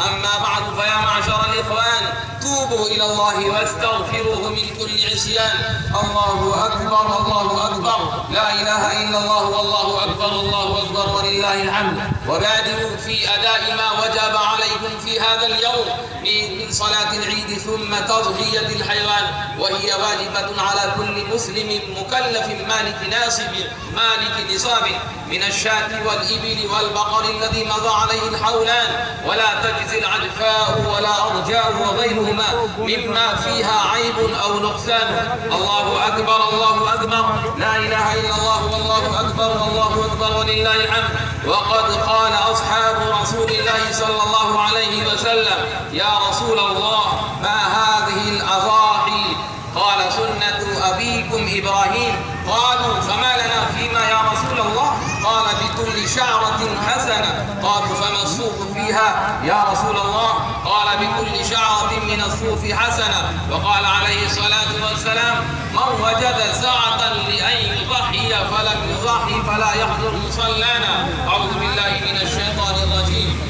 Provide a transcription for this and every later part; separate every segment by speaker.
Speaker 1: أما بعد فيا معشر الإخوان توبوا إلى الله واستغفروه من كل عصيان. الله أكبر الله أكبر، لا إله إلا الله والله أكبر الله أكبر ولله الحمد. وبادروا في أداء ما وجب عليكم في هذا اليوم من صلاة العيد ثم تضحية الحيوان، وهي واجبة على كل مسلم مكلف مالك نصاب من الشاة والإبل والبقر الذي مضى عليه الحولان، ولا تجزي العجفاء ولا أرجاء وغيرهما مما فيها عيب أو نقصان. الله أكبر الله أكبر، لا إله إلا الله والله أكبر والله أكبر ولله الحمد. وقد قال أصحاب رسول الله صلى الله عليه وسلم: يا رسول الله ما هذه الأضاحي؟ قال: سنة أبيكم إبراهيم. قالوا: فما لنا فيما يا رسول الله؟ قال: بكل شعرة حسنة. قالوا: فما الصوف فيها يا رسول الله؟ قال: بكل شعرة من الصوف حسنة. وقال عليه الصلاة والسلام: من وجد سعة لأن يضحي فلم يضحي فلا يحضر مصلانا. أعوذ بالله من الشيطان الرجيم.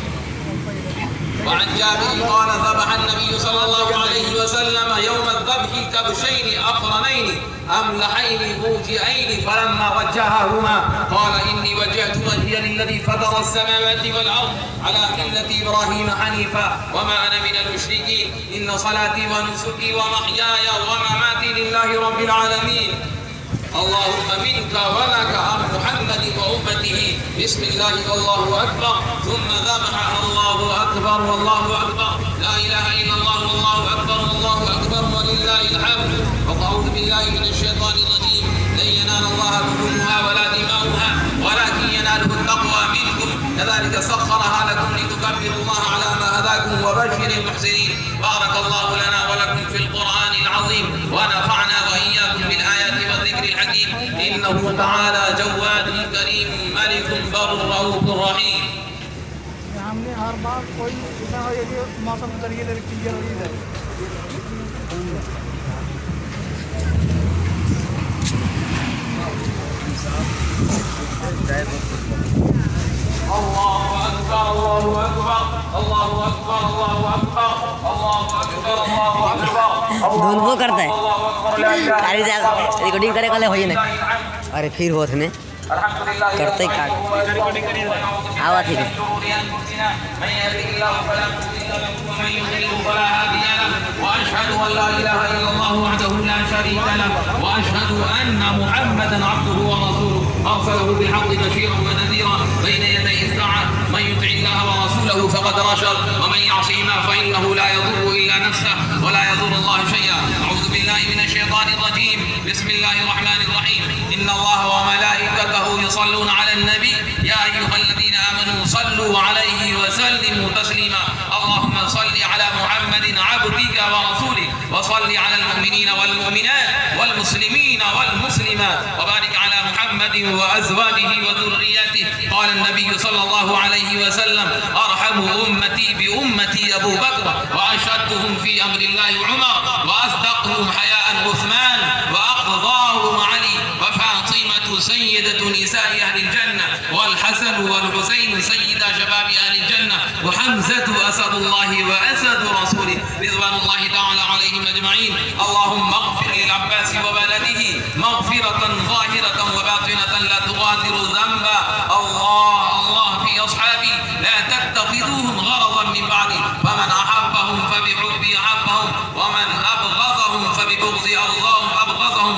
Speaker 1: وعن جابر قال: ذبح النبي صلى الله عليه وسلم يوم الذبح كبشين أقرنين أملحين موجئين، فلما وجههما قال: إني وجهت وجهي للذي فطر السماوات والأرض على ملة إبراهيم حنيفا وما أنا من المشركين، إن صلاتي ونسكي ومحياي ومماتي لله رب العالمين. اللهم منك ولك عن محمد وأمته، بسم الله والله أكبر. ثم ذبح. الله أكبر والله أكبر، لا إله إلا الله والله أكبر والله أكبر ولله الحمد. وأعوذ بالله من الشيطان الرجيم. لن ينال الله لحومها ولا دماؤها ولكن يناله التقوى منكم، كذلك سخرها لكم لتكبروا الله على ما هداكم وبشر المحسنين. بارك الله لنا ولكم في القرآن العظيم ونفعنا وإياكم بالآيات والذكر الحكيم، إنه تعالى جواد كريم ملك بر رؤوف رحيم.
Speaker 2: हमने हर बार कोई इतना हो कि मौसम करिए क्लियर हो जाए।
Speaker 1: الله أكبر الله أكبر الله أكبر الله أكبر الله أكبر الله أكبر।
Speaker 3: धुन वो करता है खाली रिकॉर्डिंग करे कल हो ही नहीं। अरे फिर होत ने करते ही काट आवा ठीक है।
Speaker 1: وأشهد أن لا إله إلا الله وحده لا شريك له وأشهد أن محمدا عبده ورسوله أرسله بالحق بشيرا ونذيرا بين يدي الساعة. من يطع الله ورسوله فقد رشد ومن يعصهما فإنه لا يضر إلا نفسه ولا يضر الله شيئا. أعوذ بالله من الشيطان الرجيم. بسم الله الرحمن الرحيم. إن الله وملائكته يصلون على النبي يا أيها الذين آمنوا صلوا عليه وسلموا تسليما. اللهم صل على محمد عبدك ورسولك وصل على المؤمنين والمؤمنات والمسلمين والمسلمات وبارك على محمد وأزواجه وذرياته. قال النبي صلى الله عليه وسلم: أرحم أمتي بأمتي أبو بكر، وأشدهم في أمر الله عمر، وأصدقهم حياء عثمان، وأقضاهم علي، وفاطمة سيدة نساء أهل الجنة، والحسن والحسين سيدا شباب أهل الجنة، وحمزة أسد الله وأسد رسوله رضوان الله تعالى عليهم أجمعين. اللهم اغفر للعباس وبلده مغفرة ظاهرة وباطنة لا تغادر ذنبا. الله الله في أصحابي لا تتخذوهم غرضا من بعدي، فمن أحبهم فبحبي أحبهم، ومن أبغضهم فببغض أبغضهم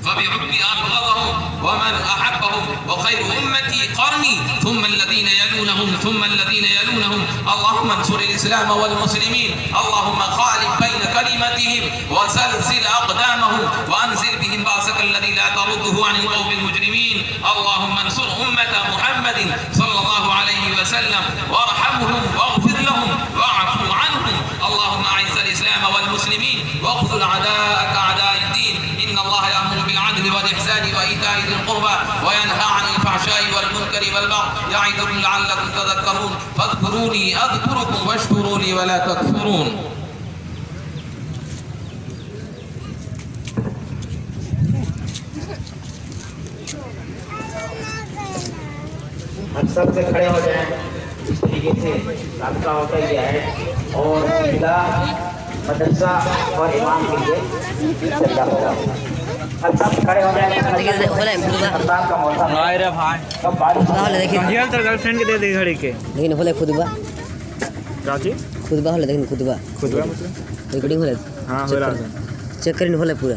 Speaker 1: فبحبي أبغضهم، ومن أحبهم. وخير أمتي قرني ثم الذين يلونهم ثم الذين يلونهم. اللهم انصر الإسلام والمسلمين، اللهم خالف بين كلمتهم وسلسل أقدامهم وأنزل بهم بأسك الذي لا ترده عن القوم المجرمين. اللهم انصر أمة محمد صلى الله عليه وسلم وارحمهم واغفر لهم واعف عنهم. اللهم أعز الإسلام والمسلمين واخذل أعداءك أعداء الدين. إن الله يأمر بالعدل والإحسان وإيتاء ذي القربى وينهى عن الفحشاء والمنكر والبغي يعظكم لعلكم تذكرون. فاذكروني أذكركم واشكروا لي ولا تكفرون.
Speaker 4: सबसे खड़े हो जाएं। तरीके से रास्ता होता गया है और जिला मदरसा और इमाम के लिए चलता होगा। अब सब खड़े हो जाए
Speaker 3: देखिए बोले खुदबा
Speaker 4: सरकार का मौसम है रे भाई। अब बारिश
Speaker 3: होले देखिए
Speaker 5: ये तो गर्लफ्रेंड के दे दे घड़ी के
Speaker 3: लेकिन होले खुदबा
Speaker 5: काची
Speaker 3: खुदबा होले लेकिन खुदबा
Speaker 5: खुदवा मतलब
Speaker 3: रिकॉर्डिंग होले
Speaker 5: हां हो रहा है
Speaker 3: चेक करिन होले पूरा